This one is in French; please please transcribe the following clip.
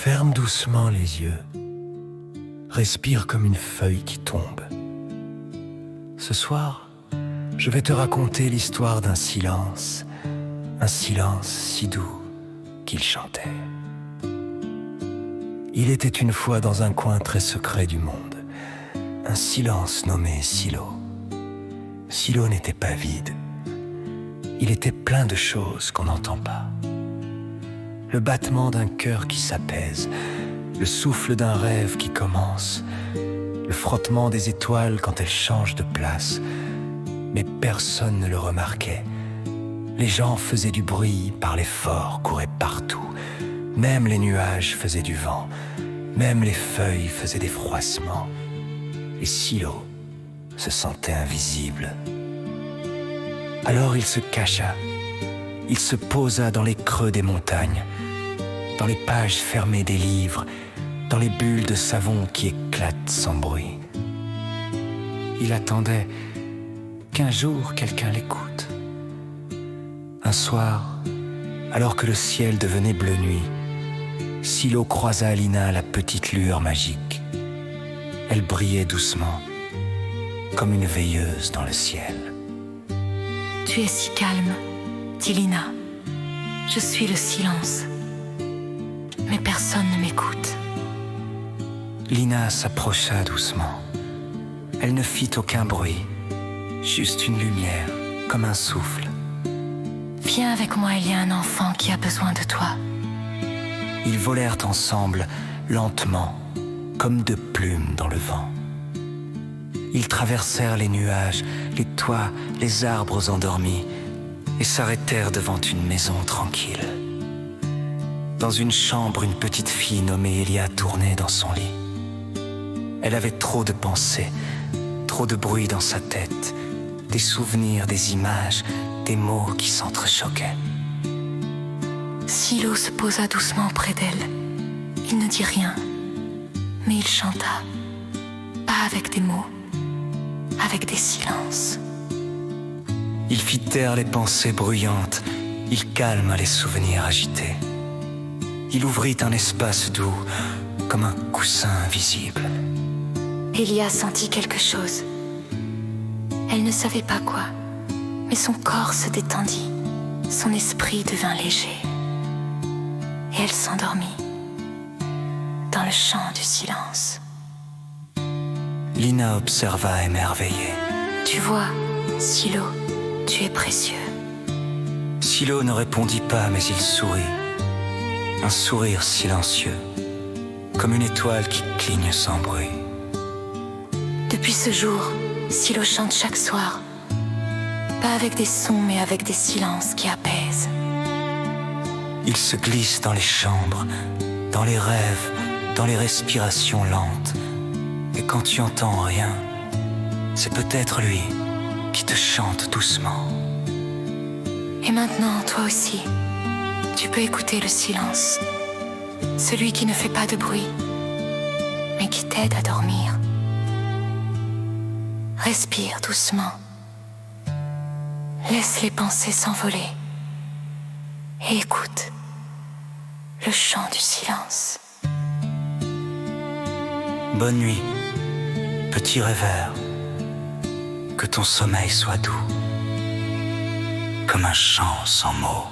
Ferme doucement les yeux. Respire comme une feuille qui tombe. Ce soir, je vais te raconter l'histoire d'un silence, un silence si doux qu'il chantait. Il était une fois dans un coin très secret du monde, un silence nommé Silo. Silo n'était pas vide. Il était plein de choses qu'on n'entend pas. Le battement d'un cœur qui s'apaise, le souffle d'un rêve qui commence, le frottement des étoiles quand elles changent de place. Mais personne ne le remarquait. Les gens faisaient du bruit, parlaient fort, couraient partout. Même les nuages faisaient du vent, même les feuilles faisaient des froissements. Et Silo se sentait invisible. Alors il se cacha, il se posa dans les creux des montagnes, dans les pages fermées des livres, dans les bulles de savon qui éclatent sans bruit. Il attendait qu'un jour quelqu'un l'écoute. Un soir, alors que le ciel devenait bleu nuit, Silo croisa Lina, la petite lueur magique. Elle brillait doucement, comme une veilleuse dans le ciel. Tu es si calme, dit Lina. Je suis le silence. Mais personne ne m'écoute. Lina s'approcha doucement. Elle ne fit aucun bruit, juste une lumière, comme un souffle. Viens avec moi, il y a un enfant qui a besoin de toi. Ils volèrent ensemble, lentement, comme deux plumes dans le vent. Ils traversèrent les nuages, les toits, les arbres endormis et s'arrêtèrent devant une maison tranquille. Dans une chambre, une petite fille nommée Elia tournait dans son lit. Elle avait trop de pensées, trop de bruit dans sa tête, des souvenirs, des images, des mots qui s'entrechoquaient. Silo se posa doucement près d'elle. Il ne dit rien, mais il chanta, pas avec des mots, avec des silences. Il fit taire les pensées bruyantes, il calma les souvenirs agités. Il ouvrit un espace doux, comme un coussin invisible. Elia sentit quelque chose. Elle ne savait pas quoi, mais son corps se détendit, son esprit devint léger. Et elle s'endormit, dans le chant du silence. Lina observa émerveillée. Tu vois, Silo, tu es précieux. Silo ne répondit pas, mais il sourit. Un sourire silencieux, comme une étoile qui cligne sans bruit. Depuis ce jour, Silo chante chaque soir. Pas avec des sons, mais avec des silences qui apaisent. Il se glisse dans les chambres, dans les rêves, dans les respirations lentes. Et quand tu entends rien, c'est peut-être lui qui te chante doucement. Et maintenant, toi aussi, tu peux écouter le silence. Celui qui ne fait pas de bruit, mais qui t'aide à dormir. Respire doucement. Laisse les pensées s'envoler. Et écoute le chant du silence. Bonne nuit, petit rêveur. Que ton sommeil soit doux, comme un chant sans mots.